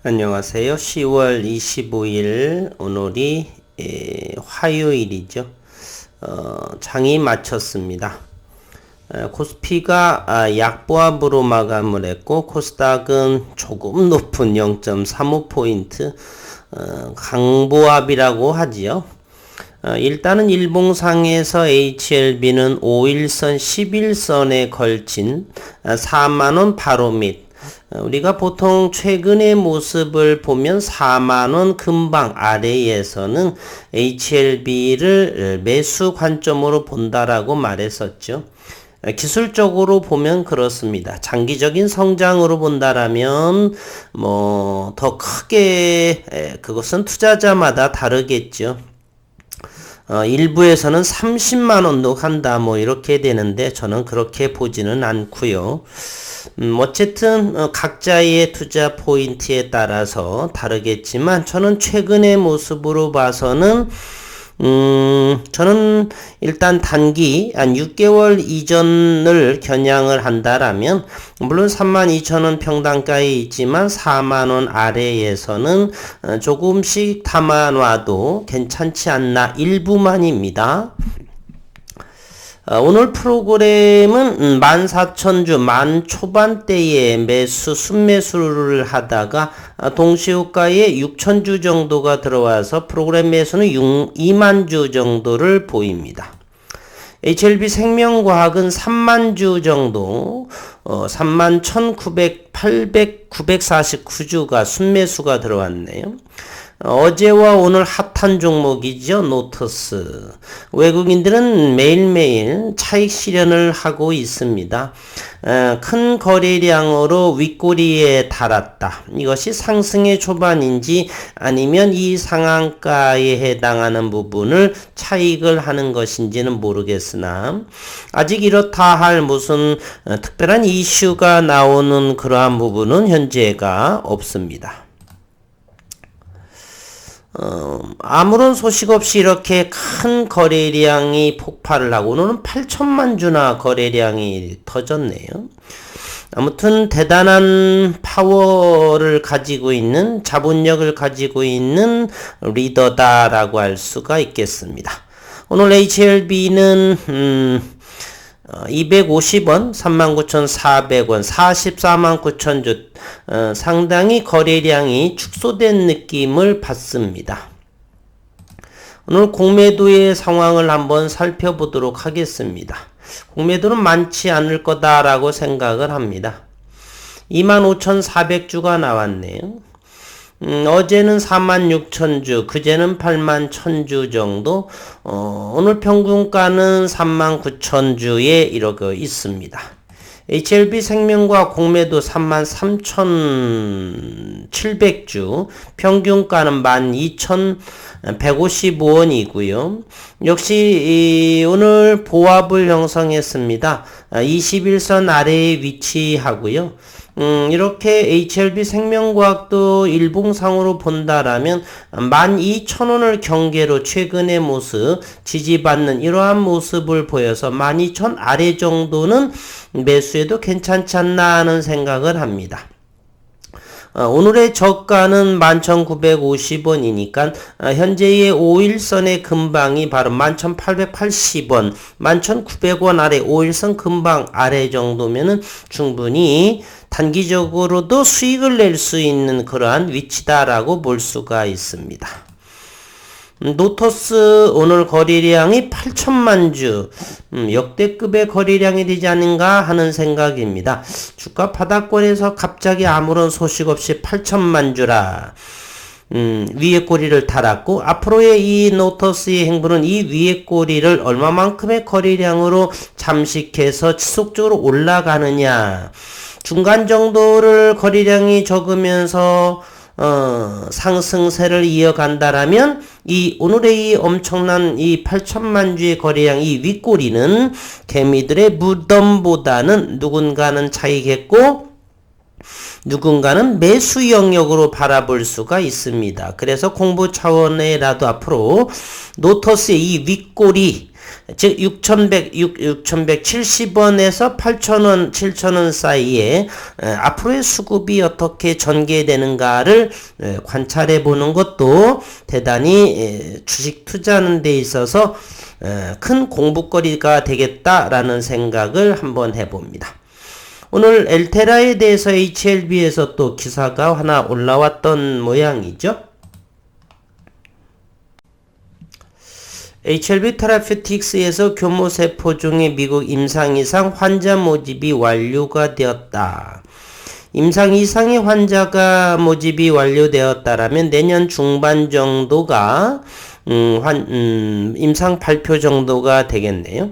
안녕하세요. 10월 25일 오늘이 화요일이죠. 장이 마쳤습니다. 코스피가 약보합으로 마감을 했고 코스닥은 조금 높은 0.35포인트 강보합이라고 하지요. 일단은 일봉상에서 HLB는 5일선, 11선에 걸친 4만원 바로 밑 우리가 보통 최근의 모습을 보면 4만원 근방 아래에서는 HLB를 매수 관점으로 본다라고 말했었죠. 기술적으로 보면 그렇습니다. 장기적인 성장으로 본다라면 더 크게 그것은 투자자마다 다르겠죠. 일부에서는 30만원도 간다 이렇게 되는데 저는 그렇게 보지는 않고요. 어쨌든 각자의 투자 포인트에 따라서 다르겠지만 저는 최근의 모습으로 봐서는 저는 일단 단기 한 6개월 이전을 겨냥을 한다라면 물론 32,000원 평단가에 있지만 4만원 아래에서는 조금씩 담아놔도 괜찮지 않나 일부만입니다. 오늘 프로그램은 14,000주 만 초반대에 순매수를 하다가 동시호가에 6,000주 정도가 들어와서 프로그램 매수는 2만주 정도를 보입니다. HLB 생명과학은 3만주 정도 31,949주가 순매수가 들어왔네요. 어제와 오늘 핫한 종목이죠. 노터스. 외국인들은 매일매일 차익 실현을 하고 있습니다. 큰 거래량으로 윗꼬리에 달았다. 이것이 상승의 초반인지 아니면 이 상한가에 해당하는 부분을 차익을 하는 것인지는 모르겠으나 아직 이렇다 할 무슨 특별한 이슈가 나오는 그러한 부분은 현재가 없습니다. 아무런 소식 없이 이렇게 큰 거래량이 폭발을 하고 오늘은 8천만 주나 거래량이 터졌네요. 아무튼 대단한 파워를 가지고 있는 자본력을 가지고 있는 리더다라고 할 수가 있겠습니다. 오늘 HLB는 250원, 39,400원, 449,000주 상당히 거래량이 축소된 느낌을 받습니다. 오늘 공매도의 상황을 한번 살펴보도록 하겠습니다. 공매도는 많지 않을 거다라고 생각을 합니다. 25,400주가 나왔네요. 어제는 46,000주, 그제는 81,000주 정도, 오늘 평균가는 39,000주에 이러고 있습니다. HLB 생명과 공매도 33,700주, 평균가는 12,155원이고요. 역시 오늘 보합을 형성했습니다. 21선 아래에 위치하고요. 이렇게 HLB 생명과학도 일봉상으로 본다라면 12,000원을 경계로 최근의 모습 지지받는 이러한 모습을 보여서 12,000 아래 정도는 매수해도 괜찮지 않나 하는 생각을 합니다. 오늘의 저가는 11,950원이니까 현재의 5일선의 근방이 바로 11,880원, 11,900원 아래 5일선 근방 아래 정도면은 충분히 단기적으로도 수익을 낼 수 있는 그러한 위치다라고 볼 수가 있습니다. 노터스 오늘 거래량이 8천만 주 역대급의 거래량이 되지 않는가 하는 생각입니다. 주가 바닥권에서 갑자기 아무런 소식 없이 8천만 주라 위에 꼬리를 달았고 앞으로의 이 노터스의 행보는 이 위에 꼬리를 얼마만큼의 거래량으로 잠식해서 지속적으로 올라가느냐 중간 정도를 거래량이 적으면서 상승세를 이어간다라면 오늘의 이 엄청난 이 8천만 주의 거래량 이 윗꼬리는 개미들의 무덤보다는 누군가는 차익했고 누군가는 매수 영역으로 바라볼 수가 있습니다. 그래서 공부 차원에라도 앞으로 노터스의 이 윗꼬리 즉 6,170원에서 8,000원, 7,000원 사이에 앞으로의 수급이 어떻게 전개되는가를 관찰해 보는 것도 대단히 주식 투자하는 데 있어서 큰 공부거리가 되겠다라는 생각을 한번 해봅니다. 오늘 엘테라에 대해서 HLB에서 또 기사가 하나 올라왔던 모양이죠. HLB 테라퓨틱스에서 교모세포 중에 미국 임상 이상 환자 모집이 완료가 되었다. 임상 이상의 환자가 모집이 완료되었다라면 내년 중반 정도가 임상 발표 정도가 되겠네요.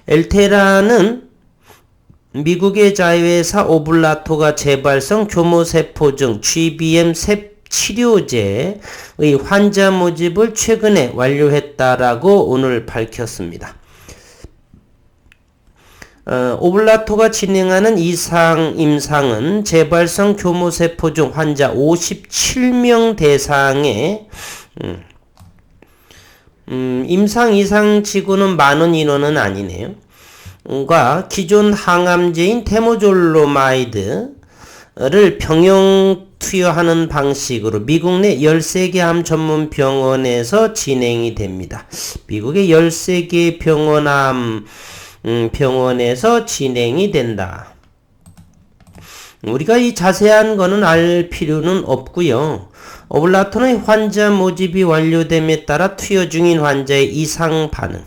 엘테라는 미국의 자회사 오블라토가 재발성 교모세포증 GBM 치료제의 환자 모집을 최근에 완료했다라고 오늘 밝혔습니다. 오블라토가 진행하는 임상은 재발성 교모세포증 환자 57명 대상의 임상 이상치고는 많은 인원은 아니네요. 기존 항암제인 테모졸로마이드를 병용 투여하는 방식으로 미국 내 13개 암 전문 병원에서 진행이 됩니다. 미국의 13개 병원에서 진행이 된다. 우리가 이 자세한 거는 알 필요는 없고요. 오블라토는 환자 모집이 완료됨에 따라 투여 중인 환자의 이상 반응,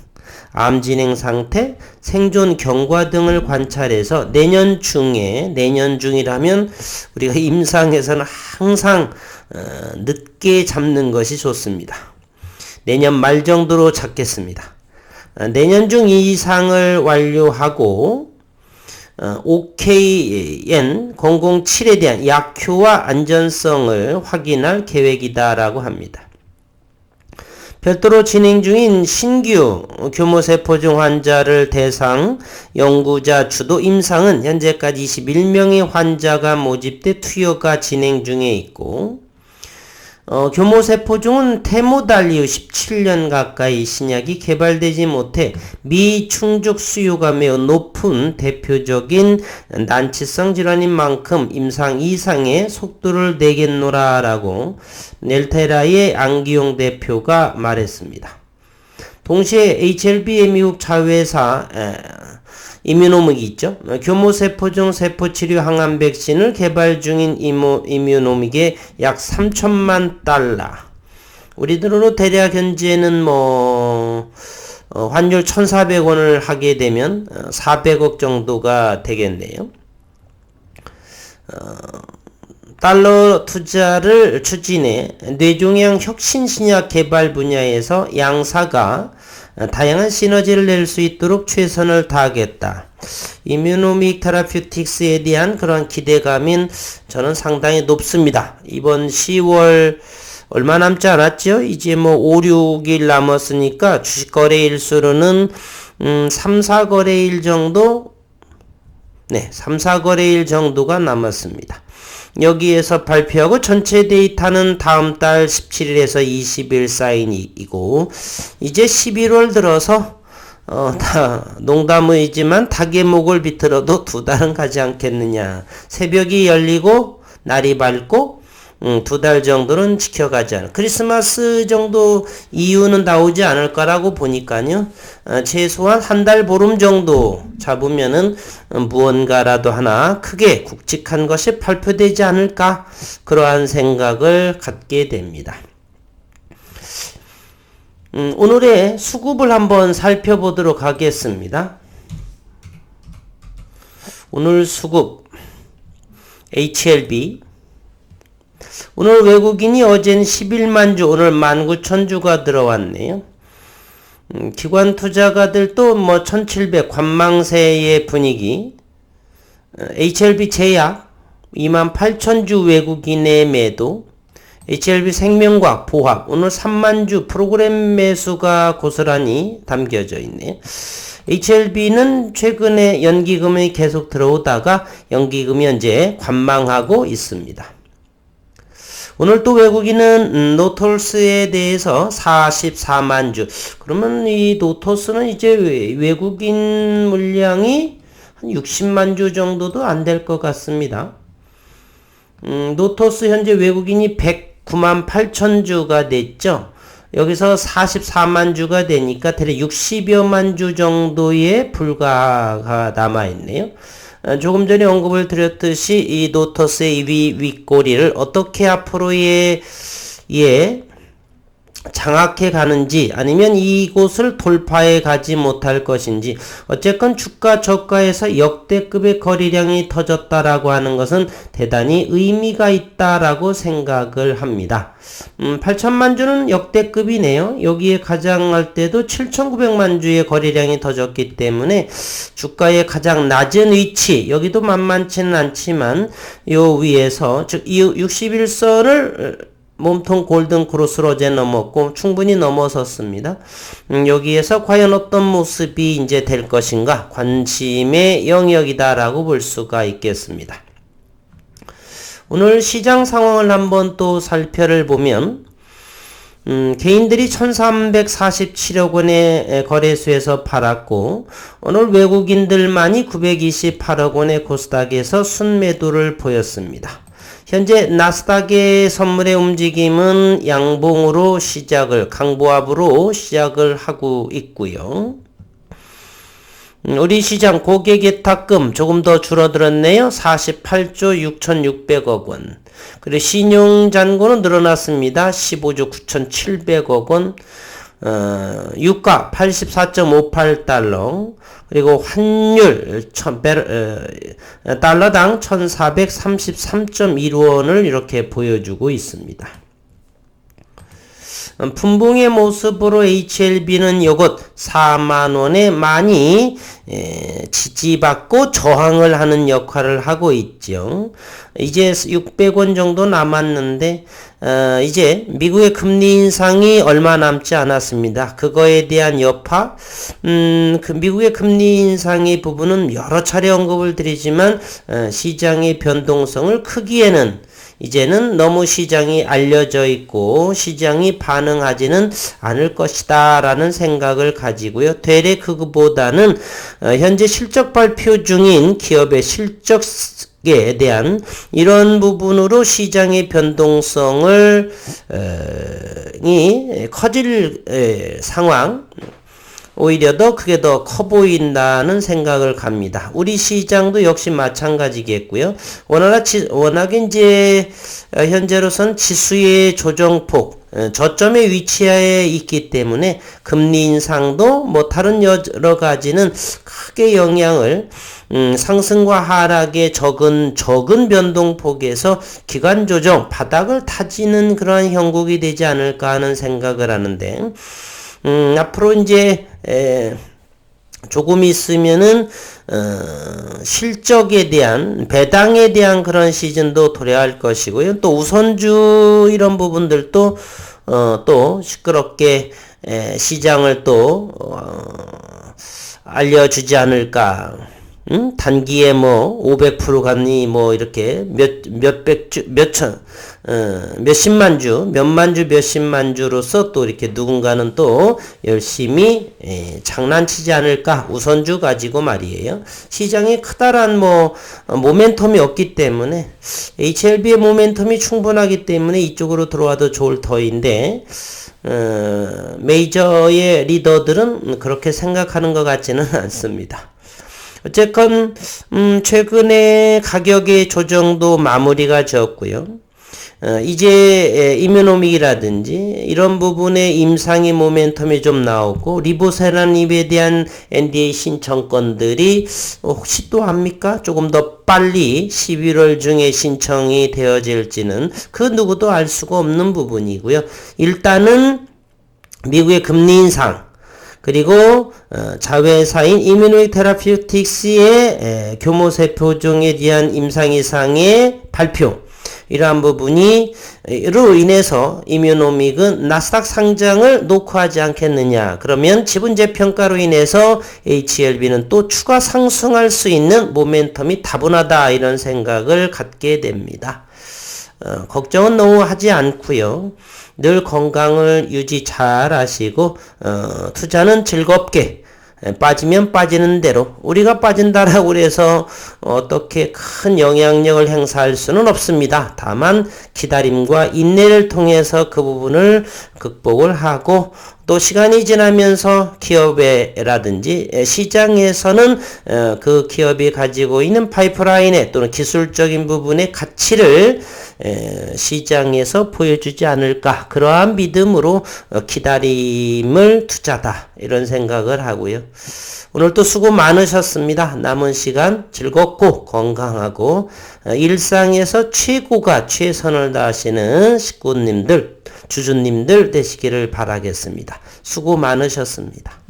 암 진행 상태, 생존 경과 등을 관찰해서 내년 중이라면 우리가 임상에서는 항상 늦게 잡는 것이 좋습니다. 내년 말 정도로 잡겠습니다. 내년 중 이상을 완료하고 OKN007에 대한 약효와 안전성을 확인할 계획이다라고 합니다. 별도로 진행 중인 신규 교모세포증 환자를 대상 연구자 주도 임상은 현재까지 21명의 환자가 모집돼 투여가 진행 중에 있고, 교모세포증은 테모달 이후 17년 가까이 신약이 개발되지 못해 미충족 수요가 매우 높은 대표적인 난치성 질환인 만큼 임상 이상의 속도를 내겠노라라고 엘테라의 안기용 대표가 말했습니다. 동시에 HLB의 미국 자회사 이뮤노믹이 있죠. 교모세포증 세포치료 항암 백신을 개발 중인 이뮤노믹에 약 3천만 달러. 우리 돈으로 대략 현재는 환율 1,400원을 하게 되면 400억 정도가 되겠네요. 달러 투자를 추진해 뇌종양 혁신 신약 개발 분야에서 양사가 다양한 시너지를 낼 수 있도록 최선을 다하겠다. 이뮤노믹 테라퓨틱스에 대한 그런 기대감인 저는 상당히 높습니다. 이번 10월 얼마 남지 않았죠? 이제 5, 6일 남았으니까 주식 거래일 수로는 3, 4거래일 정도? 네, 3, 4거래일 정도가 남았습니다. 여기에서 발표하고 전체 데이터는 다음 달 17일에서 20일 사이이고, 이제 11월 들어서 농담이지만 닭의 목을 비틀어도 2달은 가지 않겠느냐. 새벽이 열리고 날이 밝고 2달 정도는 지켜가지 않을, 크리스마스 정도 이유는 나오지 않을 거라고 보니까요. 최소한 한 달 보름 정도 잡으면은 무언가라도 하나 크게 굵직한 것이 발표되지 않을까, 그러한 생각을 갖게 됩니다. 오늘의 수급을 한번 살펴보도록 하겠습니다. 오늘 수급 HLB, 오늘 외국인이 어제는 11만 주, 오늘 19,000주가 들어왔네요. 기관 투자가들도 1700 관망세의 분위기. HLB 제약 28,000주 외국인의 매도. HLB 생명과학 보합 오늘 3만 주 프로그램 매수가 고스란히 담겨져 있네요. HLB는 최근에 연기금이 계속 들어오다가 연기금이 현재 관망하고 있습니다. 오늘 또 외국인은 노톨스에 대해서 44만 주. 그러면 이 노토스는 이제 외국인 물량이 한 60만 주 정도도 안 될 것 같습니다. 노토스 현재 외국인이 109만 8천 주가 됐죠. 여기서 44만 주가 되니까 대략 60여만 주 정도의 불가가 남아있네요. 조금 전에 언급을 드렸듯이 이 노토스의 윗꼬리를 어떻게 앞으로의 장악해 가는지 아니면 이곳을 돌파해 가지 못할 것인지 어쨌건 주가 저가에서 역대급의 거래량이 터졌다라고 하는 것은 대단히 의미가 있다라고 생각을 합니다. 8천만 주는 역대급이네요. 여기에 가장할 때도 7,900만 주의 거래량이 터졌기 때문에 주가의 가장 낮은 위치 여기도 만만치는 않지만 요 위에서 즉 61선을 몸통 골든 크로스로 어제 넘었고 충분히 넘어섰습니다. 여기에서 과연 어떤 모습이 이제 될 것인가 관심의 영역이다라고 볼 수가 있겠습니다. 오늘 시장 상황을 한번 또 살펴를 보면 개인들이 1347억 원의 거래소에서 팔았고 오늘 외국인들만이 928억 원의 코스닥에서 순매도를 보였습니다. 현재 나스닥의 선물의 움직임은 양봉으로 강보합으로 시작을 하고 있고요. 우리 시장 고객예탁금 조금 더 줄어들었네요. 48조 6,600억 원. 그리고 신용잔고는 늘어났습니다. 15조 9,700억 원. 유가 84.58달러. 그리고 환율 달러당 1433.1원을 이렇게 보여주고 있습니다. 분봉의 모습으로 HLB는 요것 4만원에 많이 지지받고 저항을 하는 역할을 하고 있죠. 이제 600원 정도 남았는데 이제 미국의 금리 인상이 얼마 남지 않았습니다. 그거에 대한 여파 그 미국의 금리 인상의 부분은 여러 차례 언급을 드리지만 시장의 변동성을 크기에는 이제는 너무 시장이 알려져 있고 시장이 반응하지는 않을 것이다 라는 생각을 가지고요. 되레 그거보다는 현재 실적 발표 중인 기업의 실적에 대한 이런 부분으로 시장의 변동성을 커질 상황 오히려 더 크게 더 커 보인다는 생각을 갑니다. 우리 시장도 역시 마찬가지겠고요. 워낙에 이제 현재로선 지수의 조정폭 저점에 위치해 있기 때문에 금리 인상도 뭐 다른 여러 가지는 크게 영향을 상승과 하락의 적은 변동폭에서 기간 조정 바닥을 타지는 그러한 형국이 되지 않을까 하는 생각을 하는데 앞으로 이제 조금 있으면은 실적에 대한 배당에 대한 그런 시즌도 도래할 것이고요. 또 우선주 이런 부분들도 또 시끄럽게 시장을 또 알려주지 않을까. 단기에 뭐 500% 갔니 뭐 이렇게 몇십만 주, 몇십만 주로서 또 이렇게 누군가는 또 열심히 장난치지 않을까 우선주 가지고 말이에요. 시장에 크다란 뭐 모멘텀이 없기 때문에 HLB의 모멘텀이 충분하기 때문에 이쪽으로 들어와도 좋을 터인데 메이저의 리더들은 그렇게 생각하는 것 같지는 않습니다. 어쨌건 최근에 가격의 조정도 마무리가 되었고요. 이제 이뮤노믹이라든지 이런 부분에 임상의 모멘텀이 좀 나오고 리보세라닙에 대한 NDA 신청건들이 혹시 또 합니까? 조금 더 빨리 11월 중에 신청이 되어질지는 그 누구도 알 수가 없는 부분이고요. 일단은 미국의 금리 인상 그리고 자회사인 이뮤노믹 테라피우틱스의 교모세포종에 대한 임상 이상의 발표 이러한 부분이 로 인해서 이뮤노믹은 나스닥 상장을 녹화하지 않겠느냐. 그러면 지분재평가로 인해서 HLB는 또 추가 상승할 수 있는 모멘텀이 다분하다 이런 생각을 갖게 됩니다. 걱정은 너무 하지 않고요. 늘 건강을 유지 잘 하시고 투자는 즐겁게 빠지면 빠지는 대로 우리가 빠진다라고 해서 어떻게 큰 영향력을 행사할 수는 없습니다. 다만 기다림과 인내를 통해서 그 부분을 극복을 하고 또 시간이 지나면서 기업에라든지 시장에서는 그 기업이 가지고 있는 파이프라인에 또는 기술적인 부분의 가치를 시장에서 보여주지 않을까, 그러한 믿음으로 기다림을 투자다, 이런 생각을 하고요. 오늘 또 수고 많으셨습니다. 남은 시간 즐겁고 건강하고 일상에서 최고가 최선을 다하시는 식구님들, 주주님들 되시기를 바라겠습니다. 수고 많으셨습니다.